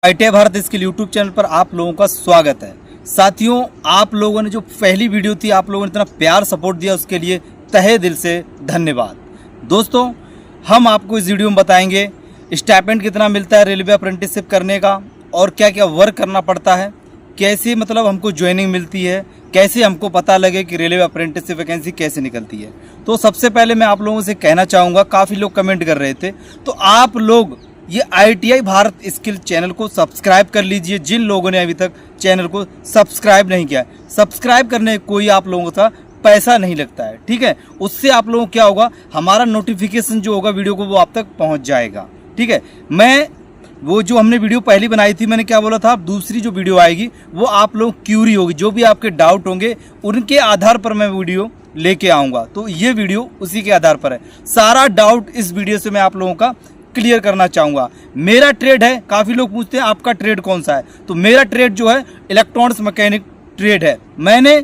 ITI Bharat skill YouTube channel पर आप लोगों का स्वागत है। साथियों, आप लोगों ने जो पहली वीडियो थी, आप लोगों ने इतना प्यार सपोर्ट दिया, उसके लिए तहे दिल से धन्यवाद। दोस्तों, हम आपको इस वीडियो में बताएंगे स्टाइपेंड कितना मिलता है रेलवे अप्रेंटिसशिप करने का, और क्या क्या वर्क करना पड़ता है, कैसे मतलब हमको ज्वाइनिंग मिलती है, कैसे हमको पता लगे कि रेलवे अप्रेंटिसशिप वैकेंसी कैसे निकलती है। तो सबसे पहले मैं आप लोगों से कहना चाहूँगा, काफ़ी लोग कमेंट कर रहे थे, तो आप लोग ये ITI भारत स्किल चैनल को सब्सक्राइब कर लीजिए। जिन लोगों ने अभी तक चैनल को सब्सक्राइब नहीं किया, सब्सक्राइब करने कोई आप लोगों का पैसा नहीं लगता है, ठीक है। उससे आप लोगों को क्या होगा, हमारा नोटिफिकेशन जो होगा वीडियो को वो आप तक पहुंच जाएगा, ठीक है। मैं वो जो हमने वीडियो पहली बनाई थी, मैंने क्या बोला था, दूसरी जो वीडियो आएगी वो आप लोग क्यूरी होगी, जो भी आपके डाउट होंगे उनके आधार पर मैं वीडियो लेके आऊँगा। तो ये वीडियो उसी के आधार पर है। सारा डाउट इस वीडियो से मैं आप लोगों का क्लियर करना चाहूँगा। मेरा ट्रेड है, काफ़ी लोग पूछते हैं आपका ट्रेड कौन सा है, तो मेरा ट्रेड जो है इलेक्ट्रॉनिक्स मैकेनिक ट्रेड है। मैंने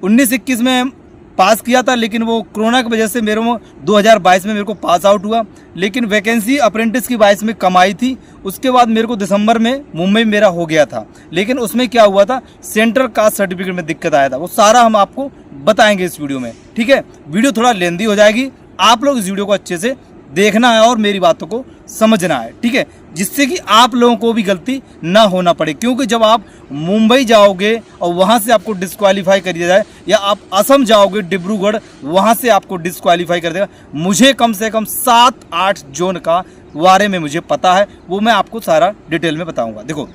19-21 में पास किया था, लेकिन वो कोरोना की वजह से मेरे को 2022 में मेरे को पास आउट हुआ, लेकिन वैकेंसी अप्रेंटिस की 22 में कम आई थी। उसके बाद मेरे को दिसंबर में मुंबई मेरा हो गया था, लेकिन उसमें क्या हुआ था, सेंट्रल कास्ट सर्टिफिकेट में दिक्कत आया था। वो सारा हम आपको बताएंगे इस वीडियो में, ठीक है। वीडियो थोड़ा लेंदी हो जाएगी, आप लोग इस वीडियो को अच्छे से देखना है और मेरी बातों को समझना है, ठीक है, जिससे कि आप लोगों को भी गलती ना होना पड़े। क्योंकि जब आप मुंबई जाओगे और वहां से आपको डिस्क्वालीफाई कर दिया जाए, या आप असम जाओगे डिब्रूगढ़, वहां से आपको डिस्क्वालीफाई कर देगा। मुझे कम से कम 7-8 जोन का बारे में मुझे पता है, वो मैं आपको सारा डिटेल में बताऊंगा। देखो,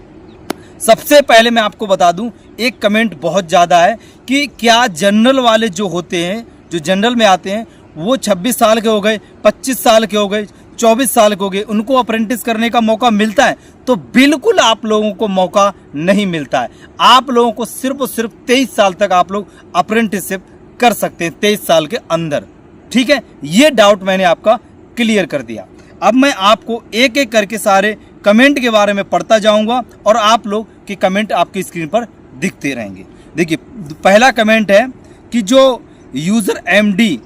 सबसे पहले मैं आपको बता दूं, एक कमेंट बहुत ज़्यादा है कि क्या जनरल वाले जो होते हैं, जो जनरल में आते हैं, वो 26 साल के हो गए, 25 साल के हो गए, 24 साल के हो गए, उनको अप्रेंटिस करने का मौका मिलता है? तो बिल्कुल आप लोगों को मौका नहीं मिलता है। आप लोगों को सिर्फ और सिर्फ 23 साल तक आप लोग अप्रेंटिसशिप कर सकते हैं, 23 साल के अंदर, ठीक है। ये डाउट मैंने आपका क्लियर कर दिया। अब मैं आपको एक एक करके सारे कमेंट के बारे में पढ़ता जाऊंगा और आप लोग के कमेंट आपकी स्क्रीन पर दिखते रहेंगे। देखिए, पहला कमेंट है कि जो यूजर MD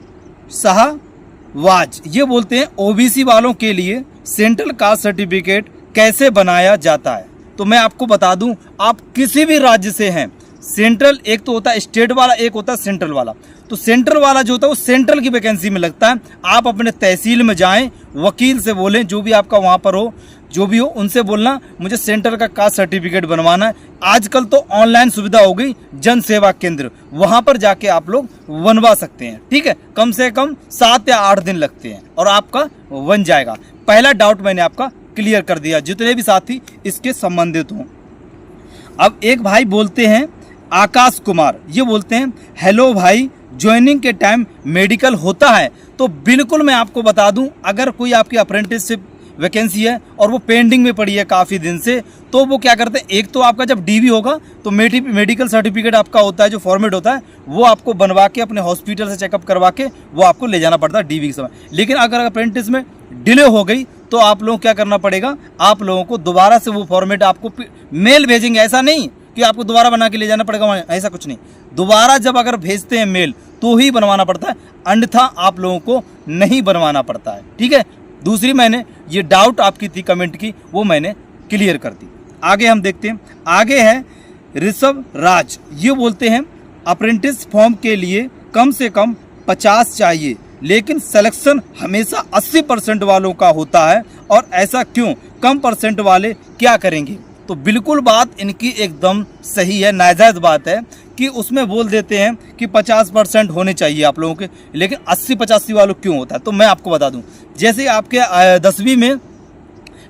शाहवाज, ये बोलते हैं OBC वालों के लिए सेंट्रल कास्ट सर्टिफिकेट कैसे बनाया जाता है। तो मैं आपको बता दूं, आप किसी भी राज्य से हैं, सेंट्रल एक तो होता है स्टेट वाला, एक होता है सेंट्रल वाला। तो सेंट्रल वाला जो होता है वो सेंट्रल की वैकेंसी में लगता है। आप अपने तहसील में जाएं, वकील से बोलें, जो भी आपका वहां पर हो, जो भी हो, उनसे बोलना मुझे सेंट्रल का कास्ट सर्टिफिकेट बनवाना है। आजकल तो ऑनलाइन सुविधा हो गई, जन सेवा केंद्र, वहां पर जाके आप लोग बनवा सकते हैं, ठीक है। कम से कम 7 या 8 दिन लगते हैं और आपका बन जाएगा। पहला डाउट मैंने आपका क्लियर कर दिया, जितने भी साथी इसके संबंधित हों। अब एक भाई बोलते हैं, आकाश कुमार, ये बोलते हैं, हेलो भाई, ज्वाइनिंग के टाइम मेडिकल होता है? तो बिल्कुल मैं आपको बता दूं, अगर कोई आपकी अप्रेंटिसशिप वैकेंसी है और वो पेंडिंग में पड़ी है काफ़ी दिन से, तो वो क्या करते हैं, एक तो आपका जब DV होगा तो मेडिकल सर्टिफिकेट आपका होता है, जो फॉर्मेट होता है, वो आपको बनवा के अपने हॉस्पिटल से चेकअप करवा के वो आपको ले जाना पड़ता है DV के समय। लेकिन अगर अप्रेंटिस में डिले हो गई तो आप लोगों को क्या करना पड़ेगा, आप लोगों को दोबारा से वो फॉर्मेट आपको मेल भेजेंगे। ऐसा नहीं कि आपको दोबारा बना के ले जाना पड़ेगा, ऐसा कुछ नहीं। दोबारा जब अगर भेजते हैं मेल तो ही बनवाना पड़ता है, अन्यथा आप लोगों को नहीं बनवाना पड़ता है, ठीक है। दूसरी, मैंने ये डाउट आपकी थी कमेंट की, वो मैंने क्लियर कर दी। आगे हम देखते हैं, आगे है ऋषभ राज, ये बोलते हैं, अप्रेंटिस फॉर्म के लिए कम से कम 50 चाहिए, लेकिन सिलेक्शन हमेशा 80% वालों का होता है, और ऐसा क्यों, कम परसेंट वाले क्या करेंगे? तो बिल्कुल बात इनकी एकदम सही है, नाजायज़ बात है कि उसमें बोल देते हैं कि 50% होने चाहिए आप लोगों के, लेकिन 80-85 वालों क्यों होता है। तो मैं आपको बता दूं, जैसे आपके 10वीं में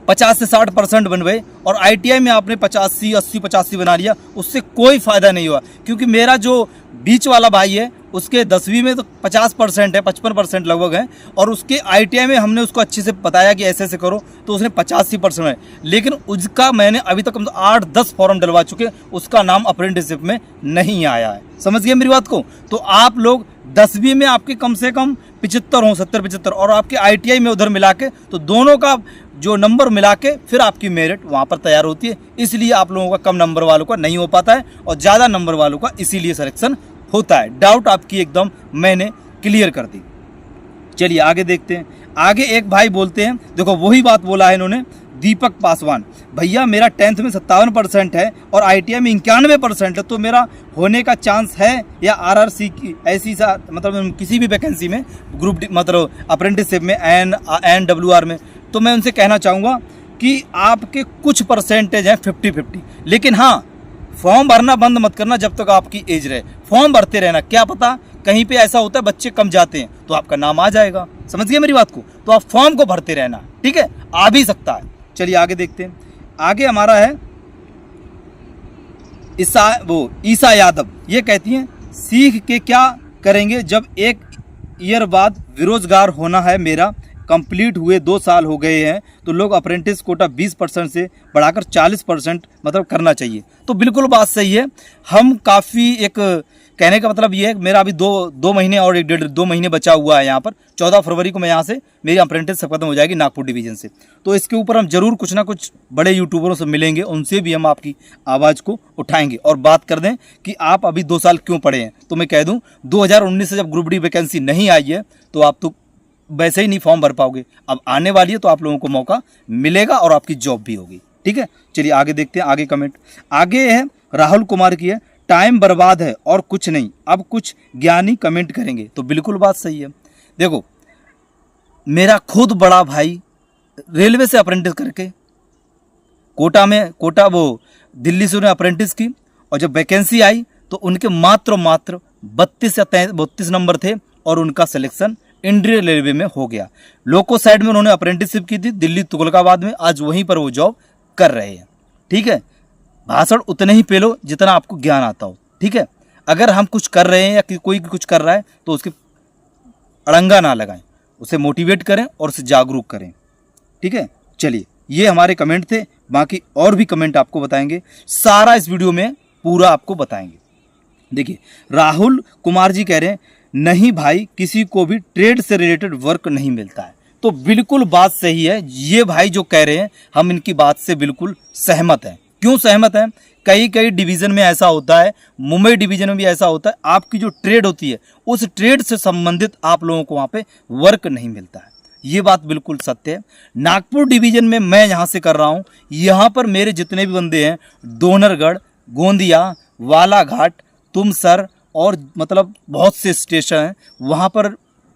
50 से 60% बन गए और ITI में आपने 80-85 बना लिया, उससे कोई फ़ायदा नहीं हुआ। क्योंकि मेरा जो बीच वाला भाई है, उसके 10वीं में तो 50% है, 55% लगभग है, और उसके ITI में हमने उसको अच्छे से बताया कि ऐसे ऐसे करो, तो उसने 85% है। लेकिन उसका मैंने अभी तक 8-10 फॉर्म डलवा चुके, उसका नाम अप्रेंटिसशिप में नहीं आया है। समझ गए मेरी बात को? तो आप लोग 10वीं में आपके कम से कम 75 हों, 70-75, और आपके ITI में उधर मिला के, तो दोनों का जो नंबर मिला के फिर आपकी मेरिट वहाँ पर तैयार होती है। इसलिए आप लोगों का कम नंबर वालों का नहीं हो पाता है और ज़्यादा नंबर वालों का इसीलिए सिलेक्शन होता है। डाउट आपकी एकदम मैंने क्लियर कर दी। चलिए आगे देखते हैं। आगे एक भाई बोलते हैं, देखो वही बात बोला है इन्होंने, दीपक पासवान, भैया मेरा 10th में 57% है और ITI में 91% है, तो मेरा होने का चांस है या RRC की ऐसी सा मतलब किसी भी वैकेंसी में ग्रुप मतलब अप्रेंटिसशिप में NWR में, तो मैं उनसे कहना चाहूँगा कि आपके कुछ परसेंटेज हैं 50-50, लेकिन हाँ फॉर्म भरना बंद मत करना जब तक आपकी एज रहे। फॉर्म भरते रहना, क्या पता कहीं पे ऐसा होता है बच्चे कम जाते हैं तो आपका नाम आ जाएगा। समझ गए मेरी बात को? तो आप फॉर्म को भरते रहना, ठीक है, आ भी सकता है। चलिए आगे देखते हैं। आगे हमारा है ईसा यादव, ये कहती हैं सीख के क्या करेंगे जब 1 ईयर बाद बेरोजगार होना है मेरा, कंप्लीट हुए 2 साल हो गए हैं, तो लोग अप्रेंटिस कोटा 20% से बढ़ाकर 40% मतलब करना चाहिए। तो बिल्कुल बात सही है। हम काफ़ी एक कहने का मतलब ये है, मेरा अभी दो महीने और 1-1.5-2 महीने बचा हुआ है यहाँ पर। 14 फरवरी को मैं यहाँ से मेरी अप्रेंटिस खत्म हो जाएगी नागपुर डिवीज़न से। तो इसके ऊपर हम जरूर कुछ ना कुछ बड़े यूट्यूबरों से मिलेंगे, उनसे भी हम आपकी आवाज़ को उठाएंगे और बात कर दें कि आप अभी 2 साल क्यों पढ़े हैं। तो मैं कह दूँ 2019 से जब ग्रुप डी वैकेंसी नहीं आई है तो आप तो वैसे ही नहीं फॉर्म भर पाओगे, अब आने वाली है तो आप लोगों को मौका मिलेगा और आपकी जॉब भी होगी, ठीक है। चलिए आगे देखते हैं। आगे कमेंट आगे है राहुल कुमार की है, टाइम बर्बाद है और कुछ नहीं, अब कुछ ज्ञानी कमेंट करेंगे। तो बिल्कुल बात सही है। देखो मेरा खुद बड़ा भाई रेलवे से अप्रेंटिस करके कोटा वो दिल्ली से उन्हें अप्रेंटिस की, और जब वैकेंसी आई तो उनके मात्र 32 या 32 नंबर थे और उनका सिलेक्शन इंडियन रेलवे में हो गया। लोको साइड में उन्होंने अप्रेंटिसशिप की थी दिल्ली तुगलकाबाद में, आज वहीं पर वो जॉब कर रहे हैं, ठीक है। भाषण उतने ही पे लो जितना आपको ज्ञान आता हो, ठीक है। अगर हम कुछ कर रहे हैं या कोई कुछ कर रहा है तो उसके अड़ंगा ना लगाएं, उसे मोटिवेट करें और उसे जागरूक करें, ठीक है। चलिए ये हमारे कमेंट थे, बाकी और भी कमेंट आपको बताएंगे, सारा इस वीडियो में पूरा आपको बताएंगे। देखिए राहुल कुमार जी कह रहे हैं नहीं भाई किसी को भी ट्रेड से रिलेटेड वर्क नहीं मिलता है। तो बिल्कुल बात सही है, ये भाई जो कह रहे हैं हम इनकी बात से बिल्कुल सहमत हैं। क्यों सहमत हैं? कई डिवीज़न में ऐसा होता है, मुंबई डिवीज़न में भी ऐसा होता है, आपकी जो ट्रेड होती है उस ट्रेड से संबंधित आप लोगों को वहाँ पे वर्क नहीं मिलता है। ये बात बिल्कुल सत्य है। नागपुर डिवीज़न में मैं यहाँ से कर रहा हूँ, यहाँ पर मेरे जितने भी बंदे हैं डोनरगढ़, गोंदिया, वालाघाट, तुमसर और मतलब बहुत से स्टेशन हैं, वहाँ पर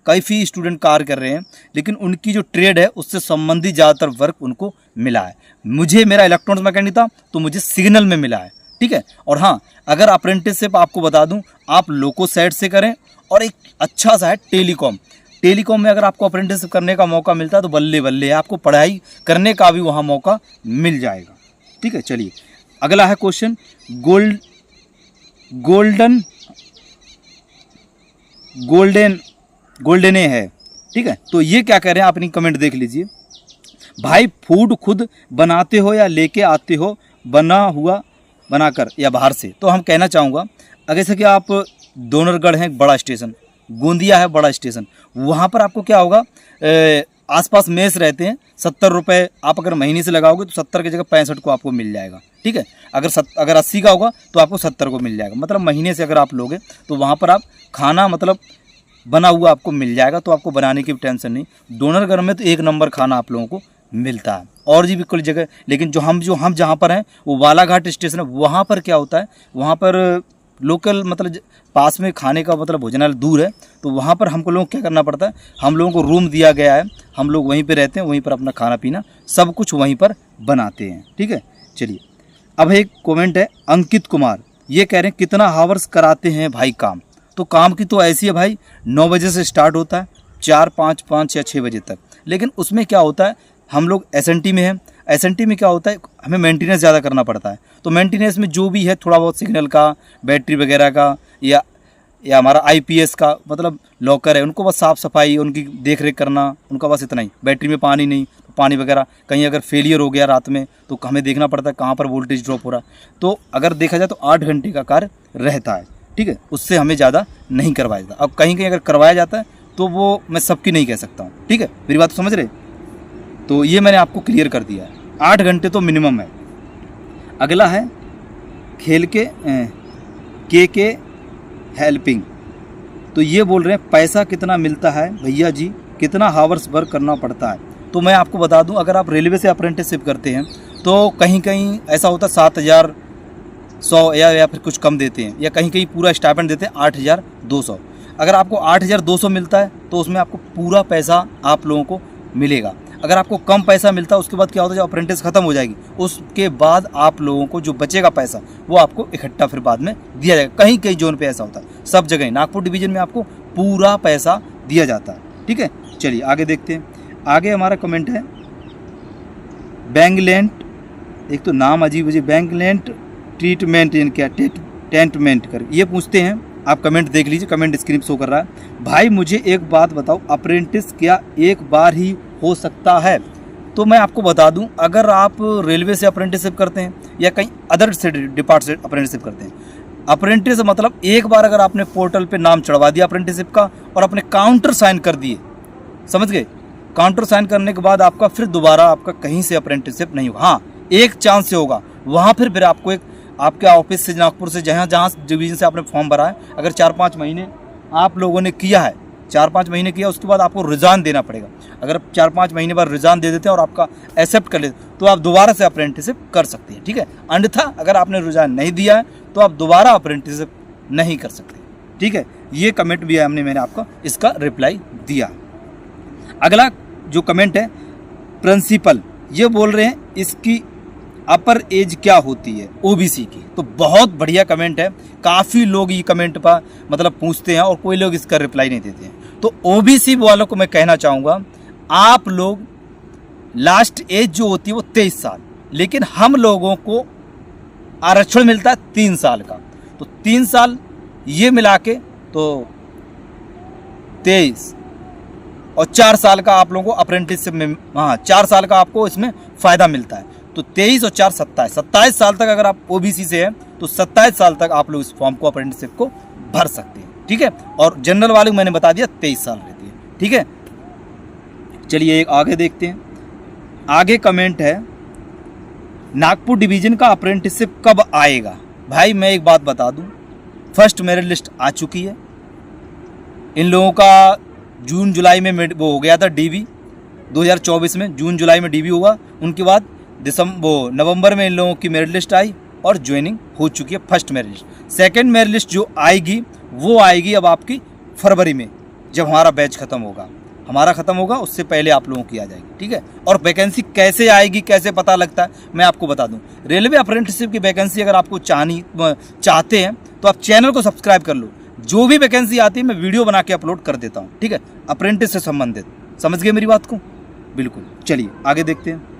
काफ़ी स्टूडेंट कार्य कर रहे हैं, लेकिन उनकी जो ट्रेड है उससे संबंधित ज़्यादातर वर्क उनको मिला है। मुझे मेरा इलेक्ट्रॉनिक्स मैकेनिक था तो मुझे सिग्नल में मिला है, ठीक है। और हाँ अगर अप्रेंटिसशिप आपको बता दूं आप लोको साइड से करें, और एक अच्छा सा है टेलीकॉम में अगर आपको अप्रेंटिसशिप करने का मौका मिलता है तो बल्ले बल्ले आपको पढ़ाई करने का भी वहाँ मौका मिल जाएगा, ठीक है। चलिए अगला है क्वेश्चन गोल्डने है, ठीक है। तो ये क्या कह रहे हैं आप अपनी कमेंट देख लीजिए। भाई फूड खुद बनाते हो या लेके आते हो बनाकर या बाहर से? तो हम कहना चाहूँगा अगर जैसे कि आप डोनरगढ़ है बड़ा स्टेशन, गोंदिया है बड़ा स्टेशन, वहाँ पर आपको क्या होगा आसपास मेस रहते हैं, 70 रुपये आप अगर महीने से लगाओगे तो 70 की जगह 65 को आपको मिल जाएगा, ठीक है। अगर 80 का होगा तो आपको 70 को मिल जाएगा, मतलब महीने से अगर आप लोगे तो वहाँ पर आप खाना मतलब बना हुआ आपको मिल जाएगा, तो आपको बनाने की भी टेंशन नहीं। डोनरगढ़ में तो 1 नंबर खाना आप लोगों को मिलता है, और भी बिल्कुल जगह। लेकिन जो हम जहाँ पर हैं वो वालाघाट स्टेशन है, वहाँ पर क्या होता है, वहाँ पर लोकल मतलब पास में खाने का मतलब भोजनालय दूर है, तो वहाँ पर हमको लोगों को क्या करना पड़ता है, हम लोगों को रूम दिया गया है, हम लोग वहीं पे रहते हैं, वहीं पर अपना खाना पीना सब कुछ वहीं पर बनाते हैं, ठीक है। चलिए अब एक कमेंट है अंकित कुमार, ये कह रहे हैं कितना हावर्स कराते हैं भाई काम? तो काम की तो ऐसी है भाई, 9 बजे से स्टार्ट होता है 4, 5 या 6 बजे तक। लेकिन उसमें क्या होता है, हम लोग एसएनटी में हैं, एसएनटी में क्या होता है हमें मेंटेनेंस ज़्यादा करना पड़ता है। तो मेंटेनेंस में जो भी है थोड़ा बहुत सिग्नल का, बैटरी वगैरह का, या हमारा आईपीएस का मतलब लॉकर है, उनको बस साफ़ सफाई उनकी देख रेख करना, उनका बस इतना ही। बैटरी में पानी नहीं, तो पानी वगैरह कहीं अगर फेलियर हो गया रात में तो हमें देखना पड़ता है कहाँ पर वोल्टेज ड्रॉप हो रहा। तो अगर देखा जाए तो 8 घंटे का कार्य रहता है, ठीक है, उससे हमें ज़्यादा नहीं करवाया जाता। अब कहीं अगर करवाया जाता है तो वो मैं सबकी नहीं कह सकता हूँ, ठीक है, मेरी बात समझ रहे। तो ये मैंने आपको क्लियर कर दिया है, 8 घंटे तो मिनिमम है। अगला है खेल के हेल्पिंग, तो ये बोल रहे हैं पैसा कितना मिलता है भैया जी, कितना हावर्स वर्क करना पड़ता है? तो मैं आपको बता दूं, अगर आप रेलवे से अप्रेंटिसशिप करते हैं तो कहीं कहीं ऐसा होता है 7,100 या फिर कुछ कम देते हैं, या कहीं कहीं पूरा स्टाइपेंड देते हैं 8,200। अगर आपको 8,200 मिलता है तो उसमें आपको पूरा पैसा आप लोगों को मिलेगा। अगर आपको कम पैसा मिलता है उसके बाद क्या होता है, जब अप्रेंटिस ख़त्म हो जाएगी उसके बाद आप लोगों को जो बचेगा पैसा वो आपको इकट्ठा फिर बाद में दिया जाएगा। कहीं कहीं जोन पे ऐसा होता है, सब जगह नागपुर डिवीज़न में आपको पूरा पैसा दिया जाता है। ठीक है, चलिए आगे देखते हैं। आगे हमारा कमेंट है बैंगलेंट, एक तो नाम अजीब अजीब, बैंगलेंट ट्रीटमेंट इन क्या टेंटमेंट कर ये पूछते हैं। आप कमेंट देख लीजिए, कमेंट स्क्रीन शो कर रहा है। भाई मुझे एक बात बताओ, अप्रेंटिस क्या एक बार ही हो सकता है? तो मैं आपको बता दूं, अगर आप रेलवे से अप्रेंटिसशिप करते हैं या कहीं अदर से डिपार्ट से अप्रेंटिसशिप करते हैं, अप्रेंटिस मतलब एक बार अगर आपने पोर्टल पे नाम चढ़वा दिया अप्रेंटिसशिप का और अपने काउंटर साइन कर दिए, समझ गए, काउंटर साइन करने के बाद आपका फिर दोबारा आपका कहीं से अप्रेंटिसशिप नहीं होगा। हाँ, एक चांस से होगा, वहाँ फिर आपको एक आपके ऑफिस से नागपुर से जहाँ डिवीज़न से आपने फॉर्म भरा है, अगर 4-5 महीने आप लोगों ने किया है, 4-5 महीने किया, उसके बाद आपको रिजाइन देना पड़ेगा। अगर 4-5 महीने बाद रिजाइन दे देते हैं और आपका एक्सेप्ट कर लेते तो आप दोबारा से अप्रेंटिसशिप कर सकते हैं। ठीक है, अन्यथा अगर आपने रिजाइन नहीं दिया है तो आप दोबारा अप्रेंटिसशिप नहीं कर सकते। ठीक है, ये कमेंट भी है, मैंने आपको इसका रिप्लाई दिया। अगला जो कमेंट है प्रिंसिपल, ये बोल रहे हैं इसकी अपर एज क्या होती है ओबीसी की। तो बहुत बढ़िया कमेंट है, काफ़ी लोग ये कमेंट पर मतलब पूछते हैं और कोई लोग इसका रिप्लाई नहीं देते हैं। तो ओबीसी वालों को मैं कहना चाहूँगा, आप लोग लास्ट एज जो होती है वो 23 साल, लेकिन हम लोगों को आरक्षण मिलता है 3 साल का। तो 3 साल ये मिला के तो 23 और 4 साल का आप लोगों को अप्रेंटिसशिप में, हाँ 4 साल का आपको इसमें फ़ायदा मिलता है। तो 23 और 4 27 साल तक अगर आप ओबीसी से हैं तो 27 साल तक आप लोग इस फॉर्म को अप्रेंटिसशिप को भर सकते हैं। ठीक है, और जनरल वाले को मैंने बता दिया 23 साल रहती है। ठीक है, चलिए एक आगे देखते हैं। आगे कमेंट है नागपुर डिवीज़न का अप्रेंटिसशिप कब आएगा? भाई मैं एक बात बता दूं, फर्स्ट मेरिट लिस्ट आ चुकी है। इन लोगों का जून जुलाई में वो हो गया था डीवी, 2024 में जून जुलाई में डीवी हुआ, उनके बाद नवंबर में इन लोगों की मेरिट लिस्ट आई और ज्वाइनिंग हो चुकी है first merit list. Second merit list जो आएगी वो आएगी अब आपकी फरवरी में, जब हमारा बैच खत्म होगा उससे पहले आप लोगों की आ जाएगी। ठीक है, और वैकेंसी कैसे आएगी, कैसे पता लगता है, मैं आपको बता दूं। रेलवे अप्रेंटिसशिप की वैकेंसी अगर आपको चाहते हैं तो आप चैनल को सब्सक्राइब कर लो, जो भी वैकेंसी आती है मैं वीडियो बना के अपलोड कर देता हूँ। ठीक है, अप्रेंटिस से संबंधित, समझ गए मेरी बात को? बिल्कुल। चलिए आगे देखते हैं।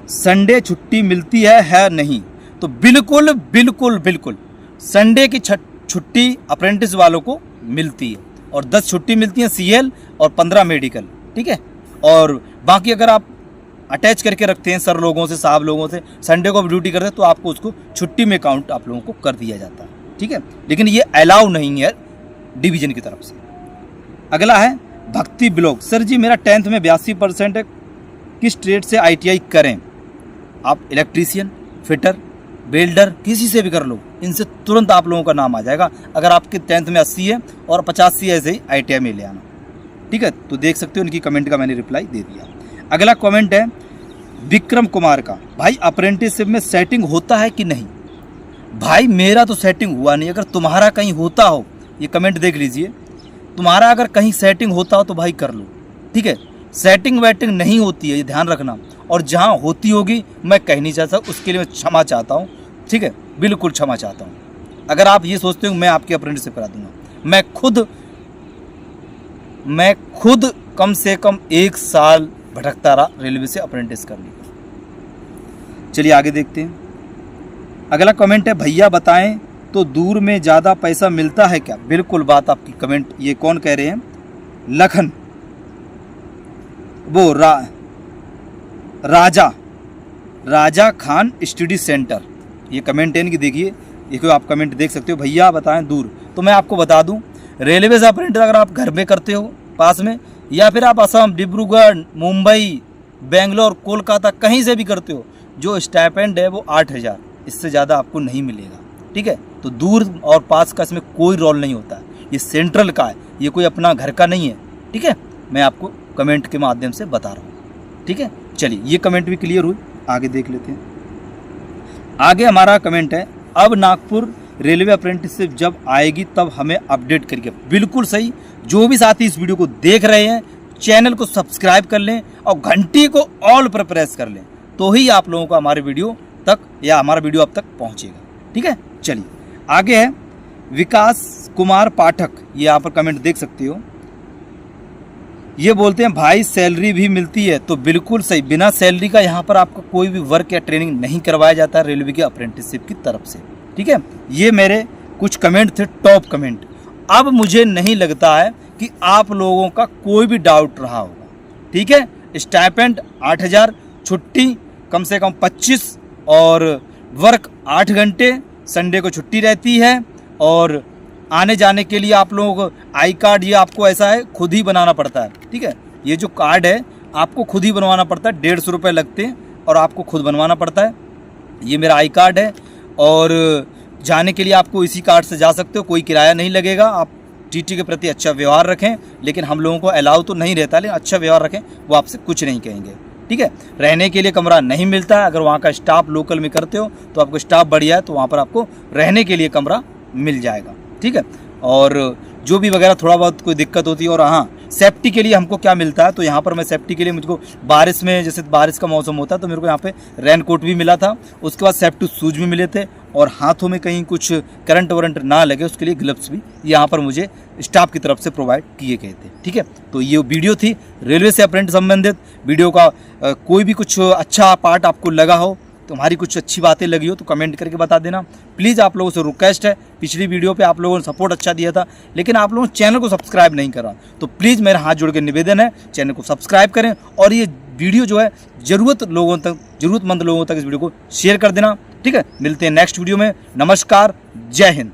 संडे छुट्टी मिलती है नहीं? तो बिल्कुल बिल्कुल बिल्कुल संडे की छुट्टी अप्रेंटिस वालों को मिलती है, और 10 छुट्टी मिलती है सीएल और 15 मेडिकल। ठीक है, और बाकी अगर आप अटैच करके रखते हैं सर लोगों से, साहब लोगों से, संडे को ड्यूटी करते हैं तो आपको उसको छुट्टी में काउंट आप लोगों को कर दिया जाता है। ठीक है, लेकिन ये अलाउ नहीं है डिवीजन की तरफ से। अगला है भक्ति ब्लॉग, सर जी मेरा 10th में 82% है, किस ट्रेड से आईटीआई करें? आप इलेक्ट्रीशियन, फिटर, वेल्डर किसी से भी कर लो, इनसे तुरंत आप लोगों का नाम आ जाएगा। अगर आपके 10th में 80 है और 85 ऐसे ही आईटीआई में ले आना। ठीक है, तो देख सकते हो उनकी कमेंट का मैंने रिप्लाई दे दिया। अगला कमेंट है विक्रम कुमार का, भाई अप्रेंटिसशिप में सेटिंग होता है कि नहीं? भाई मेरा तो सेटिंग हुआ नहीं, अगर तुम्हारा कहीं होता हो, ये कमेंट देख लीजिए, तुम्हारा अगर कहीं सेटिंग होता हो तो भाई कर लो। ठीक है, सेटिंग वेटिंग नहीं होती है, ये ध्यान रखना, और जहाँ होती होगी मैं कह नहीं चाहता, उसके लिए मैं क्षमा चाहता हूँ। ठीक है, बिल्कुल क्षमा चाहता हूँ। अगर आप ये सोचते हो मैं आपकी अप्रेंटिसशिप करा दूंगा, मैं खुद कम से कम 1 साल भटकता रहा रेलवे से अप्रेंटिस करने का। चलिए आगे देखते हैं। अगला कमेंट है भैया बताएं तो दूर में ज़्यादा पैसा मिलता है क्या? बिल्कुल बात आपकी कमेंट, ये कौन कह रहे हैं? लखन, वो राजा खान स्टडी सेंटर, ये कमेंट है इनकी, देखिए ये कोई आप कमेंट देख सकते हो। भैया बताएं दूर, तो मैं आपको बता दूं रेलवे से अप्रेंटिस अगर आप घर में करते हो पास में, या फिर आप असम, डिब्रूगढ़, मुंबई, बेंगलोर, कोलकाता कहीं से भी करते हो, जो स्टाइपेंड है वो 8,000, इससे ज़्यादा आपको नहीं मिलेगा। ठीक है, तो दूर और पास का इसमें कोई रोल नहीं होता है, ये सेंट्रल का है, ये कोई अपना घर का नहीं है। ठीक है, मैं आपको कमेंट के माध्यम से बता रहा हूँ। ठीक है, चलिए ये कमेंट भी क्लियर हुई, आगे देख लेते हैं। आगे हमारा कमेंट है, अब नागपुर रेलवे अप्रेंटिसशिप जब आएगी तब हमें अपडेट करिए। बिल्कुल सही, जो भी साथी इस वीडियो को देख रहे हैं चैनल को सब्सक्राइब कर लें और घंटी को ऑल पर प्रेस कर लें, तो ही आप लोगों को हमारे वीडियो तक या हमारा वीडियो अब तक पहुंचेगा। ठीक है, चलिए आगे है विकास कुमार पाठक, ये यहाँ पर कमेंट देख सकते हो। ये बोलते हैं भाई सैलरी भी मिलती है, तो बिल्कुल सही, बिना सैलरी का यहाँ पर आपका कोई भी वर्क या ट्रेनिंग नहीं करवाया जाता है रेलवे के अप्रेंटिसशिप की तरफ से। ठीक है, ये मेरे कुछ कमेंट थे, टॉप कमेंट। अब मुझे नहीं लगता है कि आप लोगों का कोई भी डाउट रहा होगा। ठीक है, स्टाइपेंड 8,000, छुट्टी कम से कम 25 और वर्क 8 घंटे, संडे को छुट्टी रहती है और आने जाने के लिए आप लोगों को आई कार्ड, ये आपको ऐसा है खुद ही बनाना पड़ता है। ठीक है, ये जो कार्ड है आपको खुद ही बनवाना पड़ता है, 150 रुपये लगते हैं और आपको खुद बनवाना पड़ता है। ये मेरा आई कार्ड है और जाने के लिए आपको इसी कार्ड से जा सकते हो, कोई किराया नहीं लगेगा। आप टीटी के प्रति अच्छा व्यवहार रखें, लेकिन हम लोगों को अलाउ तो नहीं रहता, लेकिन अच्छा व्यवहार रखें, वो आपसे कुछ नहीं कहेंगे। ठीक है, रहने के लिए कमरा नहीं मिलता है, अगर वहाँ का स्टाफ लोकल में करते हो तो आपको स्टाफ बढ़िया है तो वहाँ पर आपको रहने के लिए कमरा मिल जाएगा। ठीक है, और जो भी वगैरह थोड़ा बहुत कोई दिक्कत होती है, और हाँ सेफ्टी के लिए हमको क्या मिलता है, तो यहाँ पर मैं सेफ्टी के लिए मुझको बारिश में, जैसे बारिश का मौसम होता है तो मेरे को यहाँ पे रेन कोट भी मिला था, उसके बाद सेफ्टी शूज भी मिले थे, और हाथों में कहीं कुछ करंट वरंट ना लगे उसके लिए ग्लव्स भी यहाँ पर मुझे स्टाफ की तरफ से प्रोवाइड किए गए थे। ठीक है, तो ये वीडियो थी रेलवे से अप्रेंटिस संबंधित। वीडियो का कोई भी कुछ अच्छा पार्ट आपको लगा हो, तुम्हारी कुछ अच्छी बातें लगी हो तो कमेंट करके बता देना। प्लीज़ आप लोगों से रिक्वेस्ट है, पिछली वीडियो पे आप लोगों ने सपोर्ट अच्छा दिया था, लेकिन आप लोगों ने चैनल को सब्सक्राइब नहीं करा, तो प्लीज़ मेरा हाथ जोड़ के निवेदन है चैनल को सब्सक्राइब करें और ये वीडियो जो है ज़रूरतमंद लोगों तक इस वीडियो को शेयर कर देना। ठीक है, मिलते हैं नेक्स्ट वीडियो में। नमस्कार, जय हिंद।